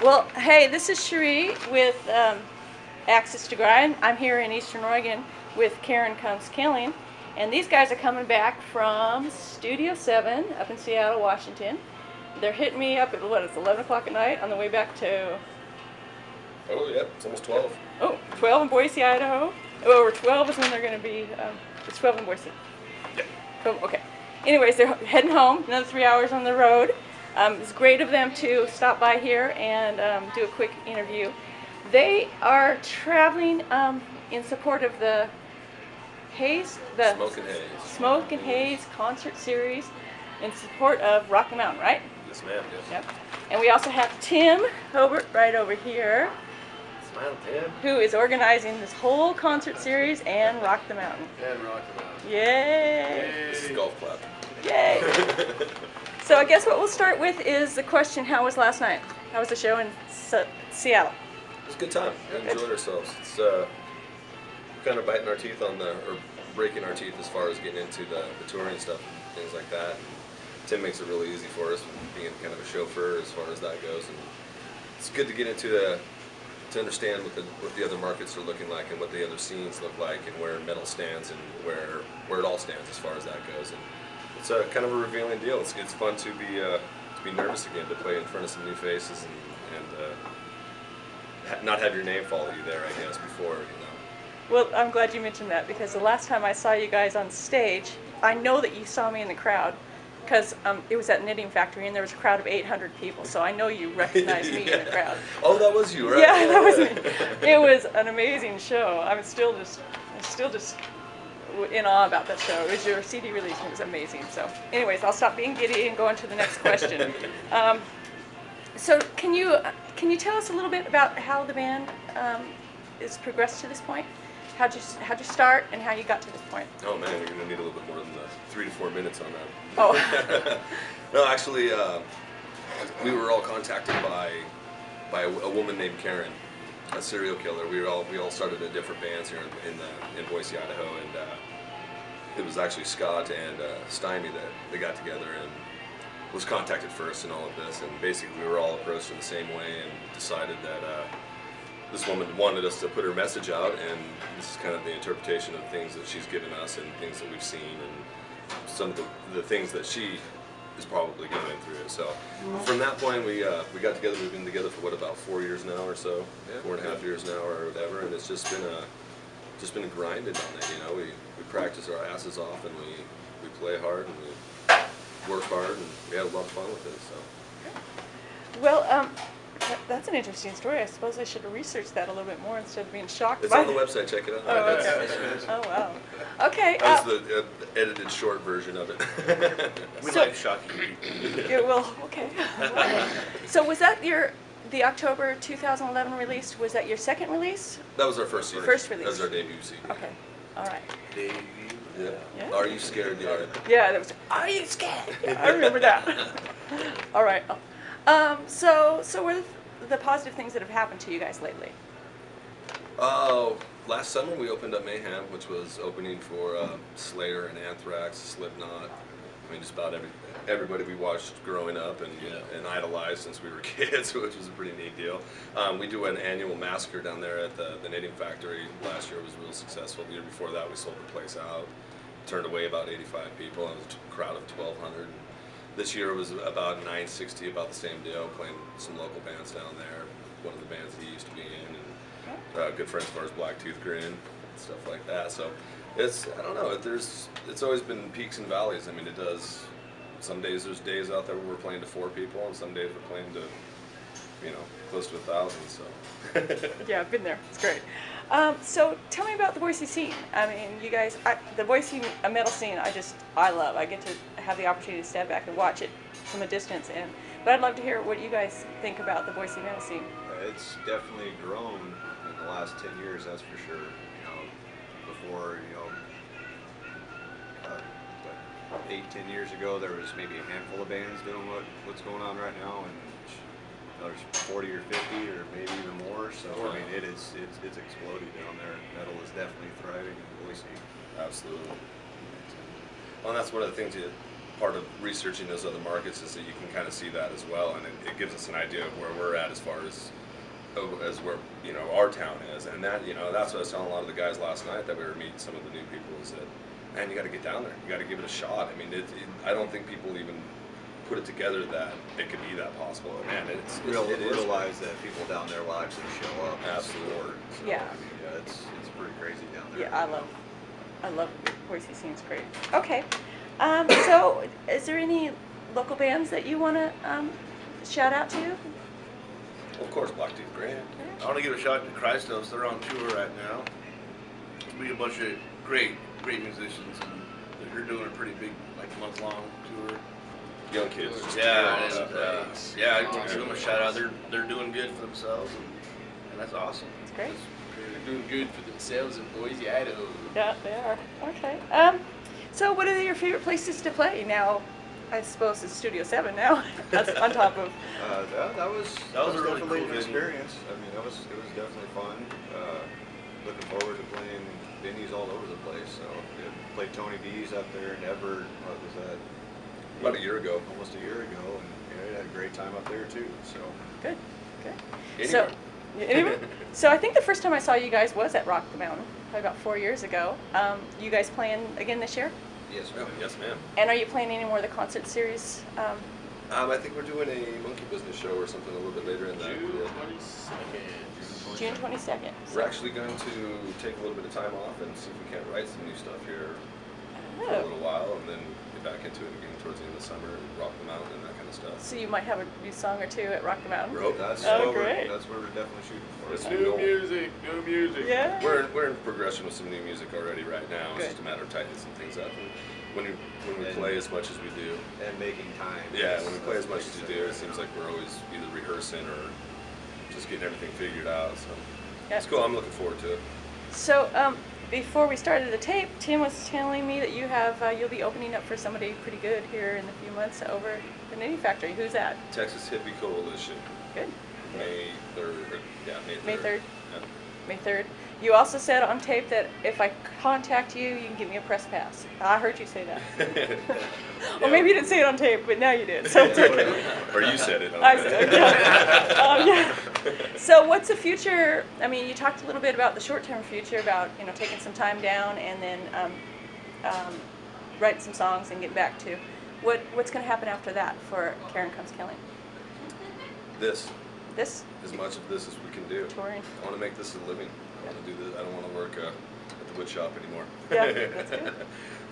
Well, hey, this is Cherie with Access to Grind. I'm here in Eastern Oregon with Karin Comes Killing, and these guys are coming back from Studio 7 up in Seattle, Washington. They're hitting me up at, what, it's 11 o'clock at night on the way back to... Oh, yeah, it's almost 12. Oh, 12 in Boise, Idaho. Oh, or 12 is when they're going to be, it's 12 in Boise. Yeah. Oh, okay. Anyways, they're heading home, another 3 hours on the road. It's great of them to stop by here and do a quick interview. They are traveling in support of the Haze, Smoke and Haze Concert Series in support of Rock the Mountain, right? Yes, ma'am. Yes. Yep. And we also have Tim Hobart right over here, Smile, Tim. who is organizing this whole concert series and Rock the Mountain. And Rock the Mountain. Yay! This is golf clap. Yay! So I guess what we'll start with is the question, how was last night? How was the show in Seattle? It was a good time. We enjoyed ourselves. It's kind of biting our teeth on or breaking our teeth as far as getting into the touring stuff, things like that. And Tim makes it really easy for us, being kind of a chauffeur as far as that goes. And it's good to get into to understand what the other markets are looking like and what the other scenes look like and where metal stands and where it all stands as far as that goes. And it's a kind of a revealing deal. It's fun to be nervous again, to play in front of some new faces and not have your name follow you there, I guess, before, you know. Well, I'm glad you mentioned that, because the last time I saw you guys on stage, I know that you saw me in the crowd, because it was at Knitting Factory and there was a crowd of 800 people, so I know you recognized me in the crowd. Oh, that was you, right? Yeah, that was me. It was an amazing show. I'm still just in awe about that show. It was your CD release and it was amazing. So anyways, I'll stop being giddy and go on to the next question. So can you tell us a little bit about how the band is progressed to this point? How'd you start and how you got to this point? Oh man, you're gonna need a little bit more than 3 to 4 minutes on that. Oh. No, actually, we were all contacted by a woman named Karin, a serial killer. We all started in different bands here in Boise, Idaho, and it was actually Scott and Stymie that they got together and was contacted first in all of this. And basically, we were all approached in the same way and decided that this woman wanted us to put her message out, and this is kind of the interpretation of things that she's given us and things that we've seen and some of the things that she is probably going through. So from that point, we got together. We've been together for what, about 4 years now or so, 4.5 years now or whatever, and it's just been grinding on it. You know, we practice our asses off and we play hard and we work hard and we had a lot of fun with it. So. Well, that's an interesting story. I suppose I should have researched that a little bit more instead of being shocked. It's on the website. Check it out. Oh, okay. Oh wow. Okay. That was the edited short version of it. We like shocking you. Yeah, well, okay. So was that the October 2011 release? Was that your second release? That was our first CD. First release. That was our debut CD. Okay. All right. Debut. Yeah. Are you scared yet? Yeah, that was. Are you scared? Yeah, I remember that. All right. So what are the positive things that have happened to you guys lately? Last summer we opened up Mayhem, which was opening for Slayer and Anthrax, Slipknot. I mean, just about everybody we watched growing up and idolized since we were kids, which was a pretty neat deal. We do an annual massacre down there at the Knitting Factory. Last year was real successful. The year before that we sold the place out, turned away about 85 people, and it was a crowd of 1,200. This year was about 960, about the same deal, playing some local bands down there. One of the bands he used to be in, and good friends of ours, Black Tooth Grin, stuff like that. So it's, I don't know, it's always been peaks and valleys. I mean, it does. Some days there's days out there where we're playing to 4 people, and some days we're playing to, you know, close to 1,000. So. Yeah, I've been there. It's great. So tell me about the Boise scene. I mean, you guys, the Boise metal scene, I love. I get to have the opportunity to stand back and watch it from a distance. But I'd love to hear what you guys think about the Boise metal scene. It's definitely grown in the last 10 years, that's for sure. You know, before, 8-10 years ago, there was maybe a handful of bands doing what's going on right now, and there's 40 or 50 or maybe even more. So I mean, it's exploded down there. Metal is definitely thriving in Boise. Absolutely. Well, and that's one of the things you part of researching those other markets is that you can kind of see that as well, and it gives us an idea of where we're at as far as where, you know, our town is. And that, you know, that's what I was telling a lot of the guys last night that we were meeting some of the new people, is that, man, you got to get down there. You got to give it a shot. I mean, I don't think people even put it together that it could be that possible. Man, it is. Realize that people down there will actually show up. Absolutely. So, Yeah. I mean, yeah, it's pretty crazy down there. Yeah, I love Boise scene's great. Okay, so is there any local bands that you want to shout out to? Of course, Blacktooth Grand. I want to give a shout out to Christos. They're on tour right now. We a bunch of great musicians, and they're doing a pretty big, like, month-long tour. Young kids. Yeah, and I want to give them a shout out. They're doing good for themselves, and that's awesome. That's great. They're doing good for themselves in Boise, Idaho. Yeah, they are. Okay. So what are your favorite places to play now? I suppose it's Studio 7 now. That's on top of. That was a really definitely cool an venue. experience. I mean, it was definitely fun. Looking forward to playing venues all over the place. So we played Tony D's up there in Everett. What was that? About a year ago. Almost a year ago, and yeah, we had a great time up there too. So Good. Good. Anywhere. So, anywhere? So I think the first time I saw you guys was at Rock the Mountain, probably about 4 years ago. You guys playing again this year? yes, Oh, yes, ma'am. And are you playing any more of the concert series? I think we're doing a monkey business show or something a little bit later in that. June Yeah. 22nd. June 22nd. We're actually going to take a little bit of time off and see if we can't write some new stuff here for a Oh. little while, and then get back into it again towards the end of the summer and rock the mountain and that kind of stuff. So you might have a new song or two at Rock the Mountain? Rope. that's Oh, what great. that's what we're definitely shooting for. That's New cool. music, new music. Yeah. We're in progression with some new music already right now. Good. It's just a matter of tightening some things up. And when we play as much as we do, And making time. yeah, when we play as That's much as we do, it seems like we're always either rehearsing or just getting everything figured out. So Yeah. it's cool. I'm looking forward to it. So before we started the tape, Tim was telling me that you'll be opening up for somebody pretty good here in a few months over at the Knitting Factory. Who's that? Texas Hippie Coalition, Good. May 3rd. Yeah, May 3rd. Yeah. May 3rd. You also said on tape that if I contact you, you can give me a press pass. I heard you say that. Or maybe you didn't say it on tape, but now you did. So it's okay. Or you said it. I said it, yeah. Yeah. So what's the future? I mean, you talked a little bit about the short-term future, about taking some time down and then writing some songs and getting back to what's going to happen after that for Karin Comes Killing. This, This as much of this as we can do. touring. I want to make this a living. I want to do this. I don't want to work at the wood shop anymore. Yeah, that's good.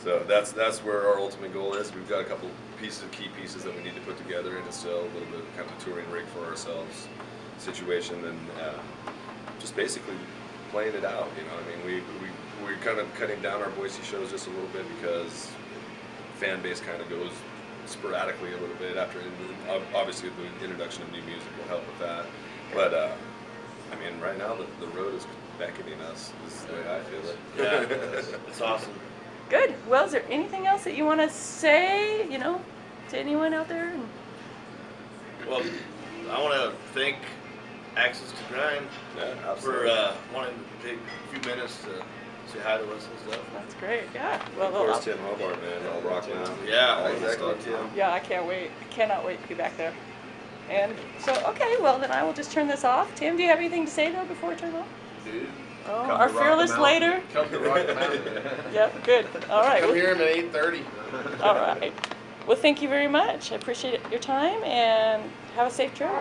So that's where our ultimate goal is. We've got a couple key pieces that we need to put together, and it's still a little bit of kind of a touring rig for ourselves situation, and just basically playing it out. I mean, we're kind of cutting down our Boise shows just a little bit because fan base kind of goes sporadically a little bit after. Obviously, the introduction of new music will help with that, but I mean, right now the road is beckoning us. This is the way I feel it. Yeah, it's awesome. Good. Well, is there anything else that you want to say, to anyone out there? Well, I want to thank Access to Grind Yeah, for absolutely. wanting to take a few minutes to say hi to us and stuff. That's great. Yeah. Well, Of course, Tim Hobart, man, all rock now. Yeah, all that exactly, stuff. Tim. yeah, I can't wait. I cannot wait to be back there. And so, okay, well, then I will just turn this off. Tim, do you have anything to say, though, before I turn it off? Dude, Oh, Come our to Rock the fearless Mountain. later. come to Rock the Mountain. Yep, good. All right. Come Well, here at 8:30. all right. Well, thank you very much. I appreciate your time, and have a safe trip.